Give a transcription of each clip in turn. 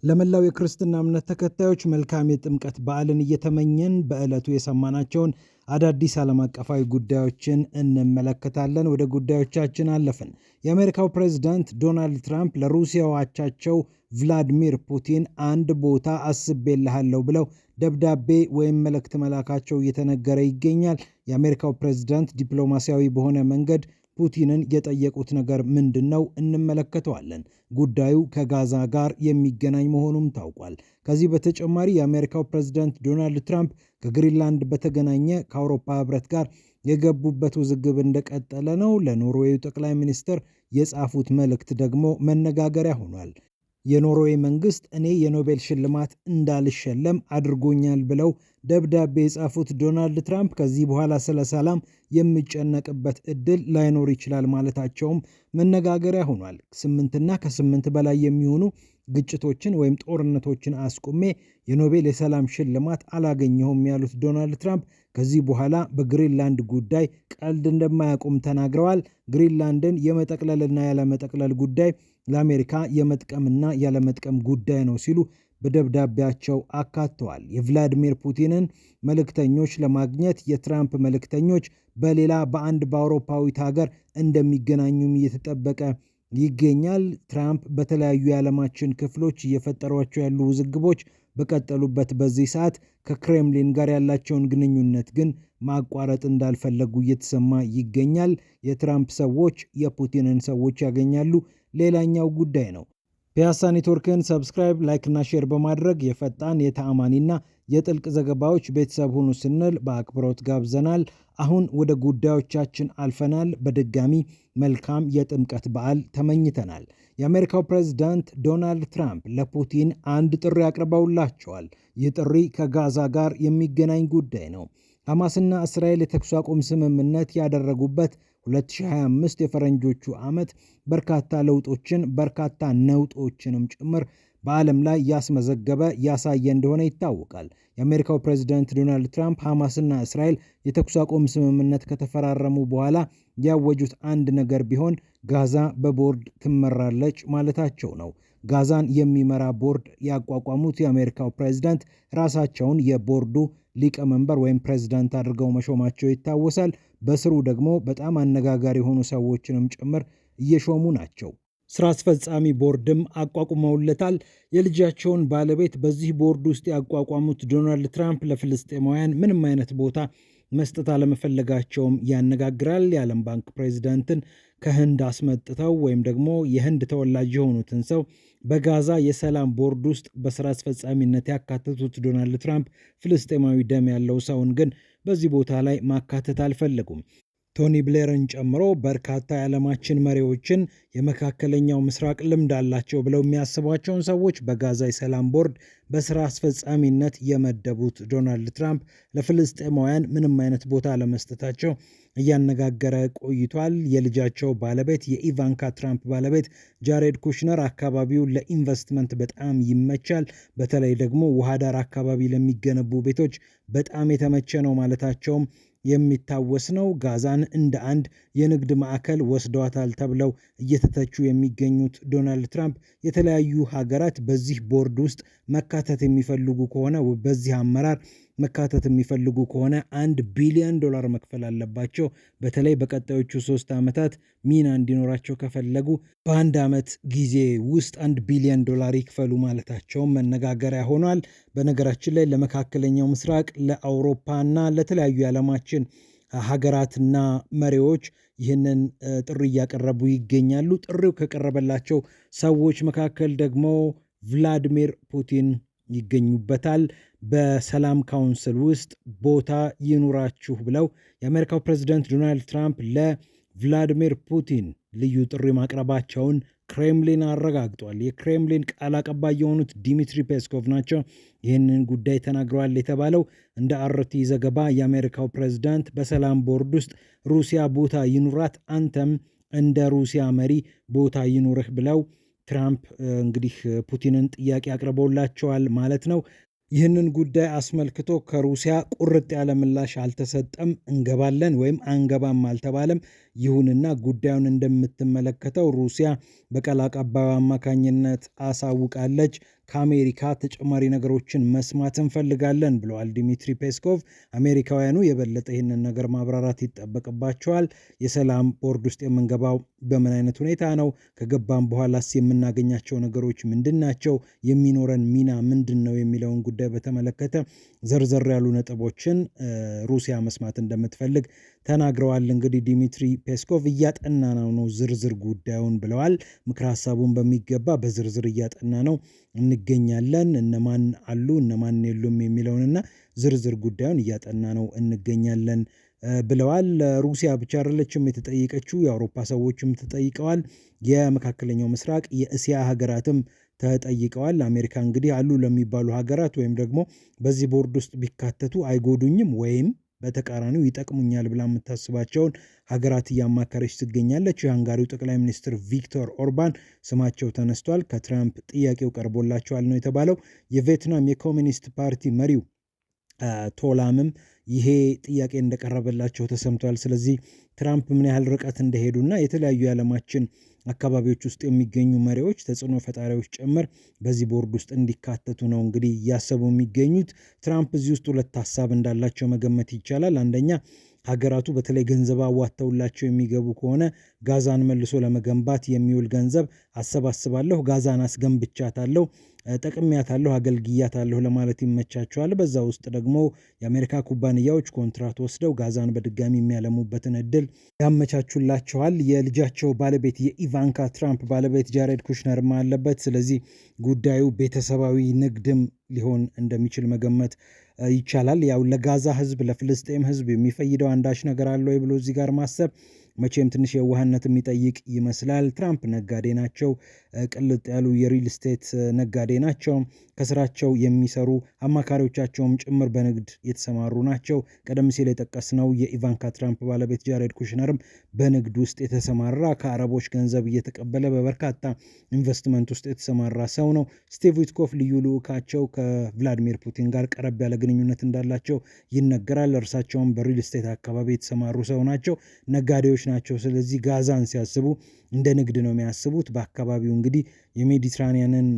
ለመላው የክርስትና እምነት ተከታዮች መልካም የጥምቀት በዓልን እየተመኘን በዕለቱ የሰማናቸውን አዳዲስ ዓለም አቀፋዊ ጉዳዮችን እንመለከታለን። ወደ ጉዳዮቻችን አለፍን። የአሜሪካው ፕሬዝዳንት ዶናልድ ትራምፕ ለሩሲያው አቻቸው ቭላዲሚር ፑቲን አንድ ቦታ አስቤልሃለሁ ብለው ደብዳቤ ወይም መልእክት መላካቸው እየተነገረ ይገኛል። የአሜሪካው ፕሬዝዳንት ዲፕሎማሲያዊ በሆነ መንገድ ፑቲንን የጠየቁት ነገር ምንድነው? እንመለከተዋለን። ጉዳዩ ከጋዛ ጋር የሚገናኝ መሆኑም ታውቋል። ከዚህ በተጨማሪ የአሜሪካው ፕሬዝዳንት ዶናልድ ትራምፕ ከግሪንላንድ በተገናኘ ከአውሮፓ ሕብረት ጋር የገቡበት ውዝግብ እንደቀጠለ ነው። ለኖርዌዩ ጠቅላይ ሚኒስትር የጻፉት መልእክት ደግሞ መነጋገሪያ ሆኗል። የኖርዌይ መንግስት እኔ የኖቤል ሽልማት እንዳልሸለም አድርጎኛል ብለው ደብዳቤ የጻፉት ዶናልድ ትራምፕ ከዚህ በኋላ ስለ ሰላም የሚጨነቅበት እድል ላይኖር ይችላል ማለታቸውም መነጋገሪያ ሆኗል። 8 እና ከ8 በላይ የሚሆኑ ግጭቶችን ወይም ጦርነቶችን አስቁሜ የኖቤል የሰላም ሽልማት አላገኘሁም ያሉት ዶናልድ ትራምፕ ከዚህ በኋላ በግሪንላንድ ጉዳይ ቀልድ እንደማያቆም ተናግረዋል። ግሪንላንድን የመጠቅለልና ያለመጠቅለል ጉዳይ ለአሜሪካ የመጥቀምና ያለመጥቀም ጉዳይ ነው ሲሉ በደብዳቤያቸው አካተዋል። የቭላዲሚር ፑቲንን መልእክተኞች ለማግኘት የትራምፕ መልእክተኞች በአንድ በአውሮፓዊት ሀገር እንደሚገናኙም እየተጠበቀ ይገኛል። ትራምፕ በተለያዩ የዓለማችን ክፍሎች እየፈጠሯቸው ያሉ ውዝግቦች በቀጠሉበት በዚህ ሰዓት ከክሬምሊን ጋር ያላቸውን ግንኙነት ግን ማቋረጥ እንዳልፈለጉ እየተሰማ ይገኛል። የትራምፕ ሰዎች የፑቲንን ሰዎች ያገኛሉ ሌላኛው ጉዳይ ነው። ፒያሳ ኔትወርክን ሰብስክራይብ፣ ላይክ እና ሼር በማድረግ የፈጣን የተአማኒና የጥልቅ ዘገባዎች ቤተሰብ ሁኑ ስንል በአክብሮት ጋብዘናል። አሁን ወደ ጉዳዮቻችን አልፈናል። በድጋሚ መልካም የጥምቀት በዓል ተመኝተናል። የአሜሪካው ፕሬዝዳንት ዶናልድ ትራምፕ ለፑቲን አንድ ጥሪ አቅርበውላቸዋል። ይህ ጥሪ ከጋዛ ጋር የሚገናኝ ጉዳይ ነው። ሐማስና እስራኤል የተኩስ አቁም ስምምነት ያደረጉበት 2025 የፈረንጆቹ ዓመት በርካታ ለውጦችን በርካታ ነውጦችንም ጭምር በዓለም ላይ ያሳየ እንደሆነ ይታወቃል። የአሜሪካው ፕሬዝዳንት ዶናልድ ትራምፕ ሐማስና እስራኤል የተኩስ አቁም ስምምነት ከተፈራረሙ በኋላ ያወጁት አንድ ነገር ቢሆን ጋዛ በቦርድ ትመራለች ማለታቸው ነው። ጋዛን የሚመራ ቦርድ ያቋቋሙት የአሜሪካው ፕሬዝዳንት ራሳቸውን የቦርዱ ሊቀመንበር ወይም ፕሬዝዳንት አድርገው መሾማቸው ይታወሳል። በስሩ ደግሞ በጣም አነጋጋሪ የሆኑ ሰዎችንም ጭምር እየሾሙ ናቸው። ስራ አስፈጻሚ ቦርድም አቋቁመውለታል። የልጃቸውን ባለቤት በዚህ ቦርድ ውስጥ ያቋቋሙት ዶናልድ ትራምፕ ለፍልስጤማውያን ምንም አይነት ቦታ መስጠት አለመፈለጋቸውም ያነጋግራል። የዓለም ባንክ ፕሬዝዳንትን ከህንድ አስመጥተው ወይም ደግሞ የህንድ ተወላጅ የሆኑትን ሰው በጋዛ የሰላም ቦርድ ውስጥ በስራ አስፈጻሚነት ያካተቱት ዶናልድ ትራምፕ ፍልስጤማዊ ደም ያለው ሰውን ግን በዚህ ቦታ ላይ ማካተት አልፈለጉም። ቶኒ ብሌርን ጨምሮ በርካታ የዓለማችን መሪዎችን የመካከለኛው ምስራቅ ልምድ አላቸው ብለው የሚያስቧቸውን ሰዎች በጋዛ የሰላም ቦርድ በስራ አስፈጻሚነት የመደቡት ዶናልድ ትራምፕ ለፍልስጤማውያን ምንም አይነት ቦታ ለመስጠታቸው እያነጋገረ ቆይቷል። የልጃቸው ባለቤት የኢቫንካ ትራምፕ ባለቤት ጃሬድ ኩሽነር አካባቢው ለኢንቨስትመንት በጣም ይመቻል፣ በተለይ ደግሞ ውሃ ዳር አካባቢ ለሚገነቡ ቤቶች በጣም የተመቸ ነው ማለታቸውም የሚታወስ ነው። ጋዛን እንደ አንድ የንግድ ማዕከል ወስደዋታል ተብለው እየተተቹ የሚገኙት ዶናልድ ትራምፕ የተለያዩ ሀገራት በዚህ ቦርድ ውስጥ መካተት የሚፈልጉ ከሆነ በዚህ አመራር መካተት የሚፈልጉ ከሆነ $1 ቢሊዮን መክፈል አለባቸው። በተለይ በቀጣዮቹ 3 ዓመታት ሚና እንዲኖራቸው ከፈለጉ በአንድ ዓመት ጊዜ ውስጥ $1 ቢሊዮን ይክፈሉ ማለታቸውም መነጋገሪያ ሆኗል። በነገራችን ላይ ለመካከለኛው ምስራቅ፣ ለአውሮፓና ለተለያዩ የዓለማችን ሀገራትና መሪዎች ይህንን ጥሪ እያቀረቡ ይገኛሉ። ጥሪው ከቀረበላቸው ሰዎች መካከል ደግሞ ቭላዲሚር ፑቲን ይገኙበታል። በሰላም ካውንስል ውስጥ ቦታ ይኑራችሁ ብለው የአሜሪካው ፕሬዝዳንት ዶናልድ ትራምፕ ለቭላዲሚር ፑቲን ልዩ ጥሪ ማቅረባቸውን ክሬምሊን አረጋግጧል። የክሬምሊን ቃል አቀባይ የሆኑት ዲሚትሪ ፔስኮቭ ናቸው ይህንን ጉዳይ ተናግረዋል የተባለው። እንደ አርቲ ዘገባ የአሜሪካው ፕሬዝዳንት በሰላም ቦርድ ውስጥ ሩሲያ ቦታ ይኑራት፣ አንተም እንደ ሩሲያ መሪ ቦታ ይኑርህ ብለው ትራምፕ እንግዲህ ፑቲንን ጥያቄ አቅርበውላቸዋል ማለት ነው። ይህንን ጉዳይ አስመልክቶ ከሩሲያ ቁርጥ ያለ ምላሽ አልተሰጠም። እንገባለን ወይም አንገባም አልተባለም። ይሁንና ጉዳዩን እንደምትመለከተው ሩሲያ በቃል አቀባዩ አማካኝነት አሳውቃለች። ከአሜሪካ ተጨማሪ ነገሮችን መስማት እንፈልጋለን ብለዋል ዲሚትሪ ፔስኮቭ። አሜሪካውያኑ የበለጠ ይህንን ነገር ማብራራት ይጠበቅባቸዋል። የሰላም ቦርድ ውስጥ የምንገባው በምን አይነት ሁኔታ ነው? ከገባም በኋላስ የምናገኛቸው ነገሮች ምንድን ናቸው? የሚኖረን ሚና ምንድን ነው? የሚለውን ጉዳይ በተመለከተ ዘርዘር ያሉ ነጥቦችን ሩሲያ መስማት እንደምትፈልግ ተናግረዋል። እንግዲህ ዲሚትሪ ፔስኮቭ እያጠና ነው ዝርዝር ጉዳዩን ብለዋል። ምክር ሀሳቡን በሚገባ በዝርዝር እያጠና ነው እንገኛለን። እነማን አሉ እነማን የሉም የሚለውንና ዝርዝር ጉዳዩን እያጠና ነው እንገኛለን ብለዋል። ሩሲያ ብቻ አይደለችም የተጠየቀችው፣ የአውሮፓ ሰዎችም ተጠይቀዋል። የመካከለኛው ምስራቅ የእስያ ሀገራትም ተጠይቀዋል። አሜሪካ እንግዲህ አሉ ለሚባሉ ሀገራት ወይም ደግሞ በዚህ ቦርድ ውስጥ ቢካተቱ አይጎዱኝም ወይም በተቃራኒው ይጠቅሙኛል ብላ የምታስባቸውን ሀገራት እያማከረች ትገኛለች። የሃንጋሪው ጠቅላይ ሚኒስትር ቪክቶር ኦርባን ስማቸው ተነስቷል። ከትራምፕ ጥያቄው ቀርቦላቸዋል ነው የተባለው። የቪየትናም የኮሚኒስት ፓርቲ መሪው ቶላምም ይሄ ጥያቄ እንደቀረበላቸው ተሰምቷል። ስለዚህ ትራምፕ ምን ያህል ርቀት እንደሄዱና የተለያዩ የዓለማችን አካባቢዎች ውስጥ የሚገኙ መሪዎች ተጽዕኖ ፈጣሪዎች ጭምር በዚህ ቦርድ ውስጥ እንዲካተቱ ነው እንግዲህ እያሰቡ የሚገኙት። ትራምፕ እዚህ ውስጥ ሁለት ሀሳብ እንዳላቸው መገመት ይቻላል። አንደኛ ሀገራቱ በተለይ ገንዘብ አዋጥተውላቸው የሚገቡ ከሆነ ጋዛን መልሶ ለመገንባት የሚውል ገንዘብ አሰባስባለሁ፣ ጋዛን አስገንብቻታለሁ፣ ጠቅሜያታለሁ፣ አገልግያታለሁ ለማለት ይመቻቸዋል። በዛ ውስጥ ደግሞ የአሜሪካ ኩባንያዎች ኮንትራት ወስደው ጋዛን በድጋሚ የሚያለሙበትን እድል ያመቻቹላቸዋል። የልጃቸው ባለቤት የኢቫንካ ትራምፕ ባለቤት ጃሬድ ኩሽነርም አለበት። ስለዚህ ጉዳዩ ቤተሰባዊ ንግድም ሊሆን እንደሚችል መገመት ይቻላል። ያው ለጋዛ ህዝብ ለፍልስጤም ህዝብ የሚፈይደው አንዳች ነገር አለ ወይ ብሎ እዚህ ጋር ማሰብ መቼም ትንሽ የዋህነት የሚጠይቅ ይመስላል። ትራምፕ ነጋዴ ናቸው። ቅልጥ ያሉ የሪል ስቴት ነጋዴ ናቸው። ከስራቸው የሚሰሩ አማካሪዎቻቸውም ጭምር በንግድ የተሰማሩ ናቸው። ቀደም ሲል የጠቀስነው የኢቫንካ ትራምፕ ባለቤት ጃሬድ ኩሽነርም በንግድ ውስጥ የተሰማራ ከአረቦች ገንዘብ እየተቀበለ በበርካታ ኢንቨስትመንት ውስጥ የተሰማራ ሰው ነው። ስቲቭ ዊትኮፍ ልዩ ልዑካቸው ከቭላዲሚር ፑቲን ጋር ቀረብ ያለ ግንኙነት እንዳላቸው ይነገራል። እርሳቸውም በሪል ስቴት አካባቢ የተሰማሩ ሰው ናቸው። ነጋዴዎች ናቸው። ስለዚህ ጋዛን ሲያስቡ እንደ ንግድ ነው የሚያስቡት። በአካባቢው እንግዲህ የሜዲትራኒያንን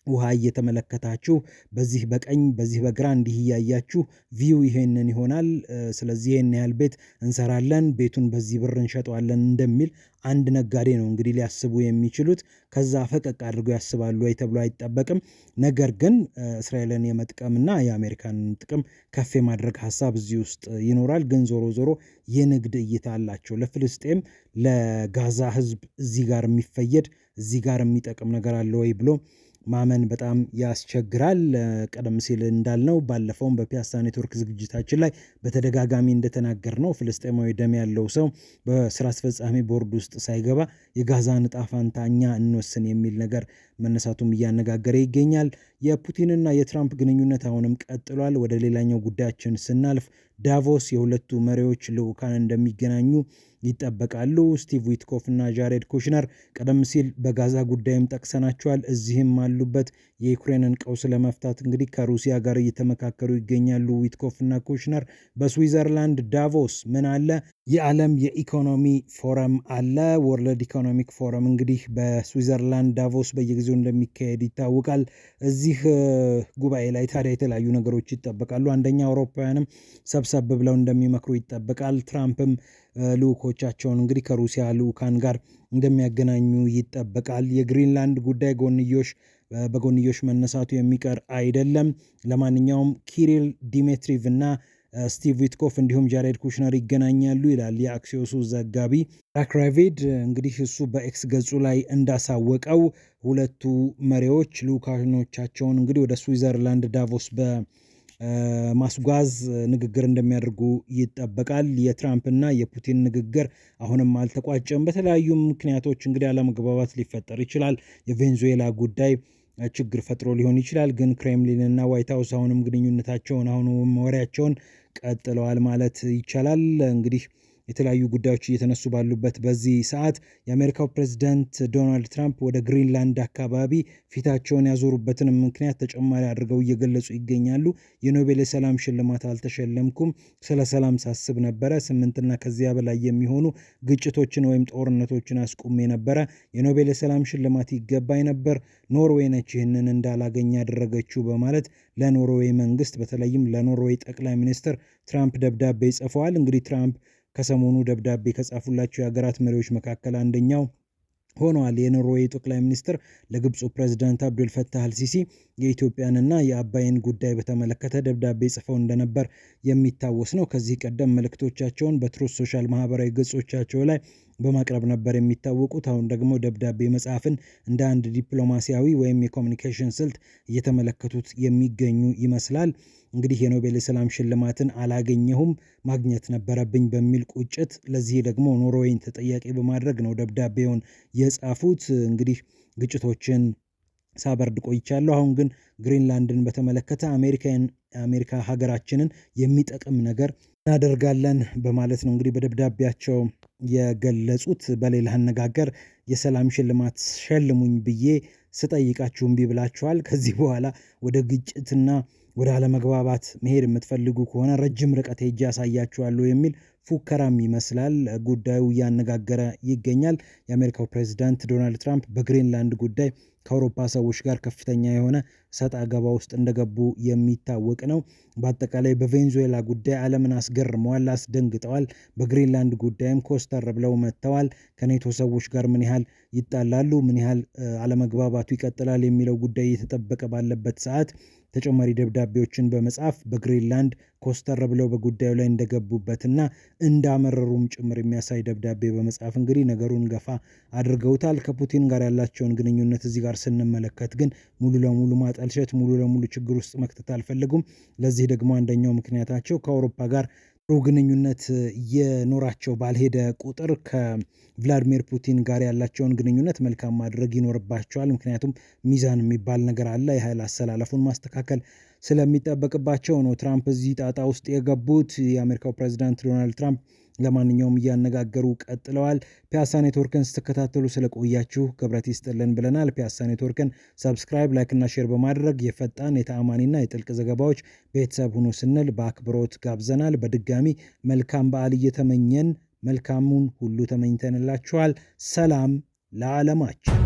ውሃ እየተመለከታችሁ በዚህ በቀኝ በዚህ በግራ እንዲህ እያያችሁ ቪው ይሄንን ይሆናል። ስለዚህ ይሄን ያህል ቤት እንሰራለን፣ ቤቱን በዚህ ብር እንሸጠዋለን እንደሚል አንድ ነጋዴ ነው እንግዲህ ሊያስቡ የሚችሉት። ከዛ ፈቀቅ አድርገው ያስባሉ ወይ ተብሎ አይጠበቅም። ነገር ግን እስራኤልን የመጥቀምና የአሜሪካን ጥቅም ከፍ የማድረግ ሀሳብ እዚህ ውስጥ ይኖራል። ግን ዞሮ ዞሮ የንግድ እይታ አላቸው። ለፍልስጤም ለጋዛ ህዝብ እዚህ ጋር የሚፈየድ እዚህ ጋር የሚጠቅም ነገር አለ ወይ ብሎ ማመን በጣም ያስቸግራል። ቀደም ሲል እንዳልነው ባለፈውም በፒያሳ ኔትወርክ ዝግጅታችን ላይ በተደጋጋሚ እንደተናገርነው ፍልስጤማዊ ደም ያለው ሰው በስራ አስፈጻሚ ቦርድ ውስጥ ሳይገባ የጋዛን ዕጣ ፈንታ እኛ እንወስን የሚል ነገር መነሳቱም እያነጋገረ ይገኛል። የፑቲንና የትራምፕ ግንኙነት አሁንም ቀጥሏል። ወደ ሌላኛው ጉዳያችን ስናልፍ ዳቮስ የሁለቱ መሪዎች ልዑካን እንደሚገናኙ ይጠበቃሉ። ስቲቭ ዊትኮፍ እና ጃሬድ ኩሽነር ቀደም ሲል በጋዛ ጉዳይም ጠቅሰናቸዋል። እዚህም አሉበት። የዩክሬንን ቀውስ ለመፍታት እንግዲህ ከሩሲያ ጋር እየተመካከሩ ይገኛሉ። ዊትኮፍ እና ኩሽነር በስዊዘርላንድ ዳቮስ ምን አለ? የዓለም የኢኮኖሚ ፎረም አለ። ወርልድ ኢኮኖሚክ ፎረም እንግዲህ በስዊዘርላንድ ዳቮስ በየጊዜው እንደሚካሄድ ይታወቃል። እዚህ ጉባኤ ላይ ታዲያ የተለያዩ ነገሮች ይጠበቃሉ። አንደኛ አውሮፓውያንም ሰብሰብ ብለው እንደሚመክሩ ይጠበቃል። ትራምፕም ልዑኮቻቸውን እንግዲህ ከሩሲያ ልዑካን ጋር እንደሚያገናኙ ይጠበቃል። የግሪንላንድ ጉዳይ በጎንዮሽ መነሳቱ የሚቀር አይደለም። ለማንኛውም ኪሪል ዲሜትሪቭ እና ስቲቭ ዊትኮፍ እንዲሁም ጃሬድ ኩሽነር ይገናኛሉ ይላል የአክሲዮሱ ዘጋቢ ራክራቪድ። እንግዲህ እሱ በኤክስ ገጹ ላይ እንዳሳወቀው ሁለቱ መሪዎች ልዑካኖቻቸውን እንግዲህ ወደ ስዊዘርላንድ ዳቮስ ማስጓዝ ንግግር እንደሚያደርጉ ይጠበቃል። የትራምፕና የፑቲን ንግግር አሁንም አልተቋጨም። በተለያዩ ምክንያቶች እንግዲህ አለመግባባት ሊፈጠር ይችላል። የቬንዙዌላ ጉዳይ ችግር ፈጥሮ ሊሆን ይችላል። ግን ክሬምሊን እና ዋይት ሀውስ አሁንም ግንኙነታቸውን ወሬያቸውን ቀጥለዋል ማለት ይቻላል። እንግዲህ የተለያዩ ጉዳዮች እየተነሱ ባሉበት በዚህ ሰዓት የአሜሪካው ፕሬዝዳንት ዶናልድ ትራምፕ ወደ ግሪንላንድ አካባቢ ፊታቸውን ያዞሩበትን ምክንያት ተጨማሪ አድርገው እየገለጹ ይገኛሉ። የኖቤል የሰላም ሽልማት አልተሸለምኩም፣ ስለ ሰላም ሳስብ ነበረ፣ 8ና ከዚያ በላይ የሚሆኑ ግጭቶችን ወይም ጦርነቶችን አስቁሜ ነበረ፣ የኖቤል የሰላም ሽልማት ይገባኝ ነበር፣ ኖርዌይ ነች ይህንን እንዳላገኝ ያደረገችው በማለት ለኖርዌይ መንግስት በተለይም ለኖርዌይ ጠቅላይ ሚኒስትር ትራምፕ ደብዳቤ ጽፈዋል። እንግዲህ ትራምፕ ከሰሞኑ ደብዳቤ ከጻፉላቸው የሀገራት መሪዎች መካከል አንደኛው ሆነዋል። የኖርዌይ ጠቅላይ ሚኒስትር ለግብፁ ፕሬዝዳንት አብዱል ፈታህ አልሲሲ የኢትዮጵያንና የአባይን ጉዳይ በተመለከተ ደብዳቤ ጽፈው እንደነበር የሚታወስ ነው። ከዚህ ቀደም መልእክቶቻቸውን በትሩዝ ሶሻል ማህበራዊ ገጾቻቸው ላይ በማቅረብ ነበር የሚታወቁት። አሁን ደግሞ ደብዳቤ መጻፍን እንደ አንድ ዲፕሎማሲያዊ ወይም የኮሚኒኬሽን ስልት እየተመለከቱት የሚገኙ ይመስላል። እንግዲህ የኖቤል የሰላም ሽልማትን አላገኘሁም፣ ማግኘት ነበረብኝ በሚል ቁጭት፣ ለዚህ ደግሞ ኖርዌይን ተጠያቂ በማድረግ ነው ደብዳቤውን የጻፉት። እንግዲህ ግጭቶችን ሳበርድ ቆይቻለሁ፣ አሁን ግን ግሪንላንድን በተመለከተ አሜሪካ ሀገራችንን የሚጠቅም ነገር እናደርጋለን በማለት ነው እንግዲህ በደብዳቤያቸው የገለጹት። በሌላ አነጋገር የሰላም ሽልማት ሸልሙኝ ብዬ ስጠይቃችሁ እምቢ ብላችኋል፣ ከዚህ በኋላ ወደ ግጭትና ወደ አለመግባባት መሄድ የምትፈልጉ ከሆነ ረጅም ርቀት ሄጄ ያሳያችኋለሁ የሚል ፉከራም ይመስላል ጉዳዩ እያነጋገረ ይገኛል። የአሜሪካው ፕሬዝዳንት ዶናልድ ትራምፕ በግሪንላንድ ጉዳይ ከአውሮፓ ሰዎች ጋር ከፍተኛ የሆነ ሰጣ ገባ ውስጥ እንደገቡ የሚታወቅ ነው። በአጠቃላይ በቬንዙዌላ ጉዳይ ዓለምን አስገርመዋል፣ አስደንግጠዋል። በግሪንላንድ ጉዳይም ኮስተር ብለው መጥተዋል። ከኔቶ ሰዎች ጋር ምን ያህል ይጣላሉ፣ ምን ያህል አለመግባባቱ ይቀጥላል የሚለው ጉዳይ እየተጠበቀ ባለበት ሰዓት ተጨማሪ ደብዳቤዎችን በመጻፍ በግሪንላንድ ኮስተር ብለው በጉዳዩ ላይ እንደገቡበትና እንዳመረሩም ጭምር የሚያሳይ ደብዳቤ በመጻፍ እንግዲህ ነገሩን ገፋ አድርገውታል። ከፑቲን ጋር ያላቸውን ግንኙነት እዚህ ጋር ስንመለከት ግን ሙሉ ለሙሉ ማጠልሸት፣ ሙሉ ለሙሉ ችግር ውስጥ መክተት አልፈለጉም። ለዚህ ደግሞ አንደኛው ምክንያታቸው ከአውሮፓ ጋር ጥሩ ግንኙነት የኖራቸው ባልሄደ ቁጥር ከቭላዲሚር ፑቲን ጋር ያላቸውን ግንኙነት መልካም ማድረግ ይኖርባቸዋል። ምክንያቱም ሚዛን የሚባል ነገር አለ። የኃይል አሰላለፉን ማስተካከል ስለሚጠበቅባቸው ነው ትራምፕ እዚህ ጣጣ ውስጥ የገቡት። የአሜሪካው ፕሬዝዳንት ዶናልድ ትራምፕ ለማንኛውም እያነጋገሩ ቀጥለዋል። ፒያሳ ኔትወርክን ስትከታተሉ ስለቆያችሁ ክብረት ይስጥልን ብለናል። ፒያሳ ኔትወርክን ሰብስክራይብ፣ ላይክ እና ሼር በማድረግ የፈጣን የተአማኒና የጥልቅ ዘገባዎች ቤተሰብ ሁኑ ስንል በአክብሮት ጋብዘናል። በድጋሚ መልካም በዓል እየተመኘን መልካሙን ሁሉ ተመኝተንላችኋል። ሰላም ለዓለማችን።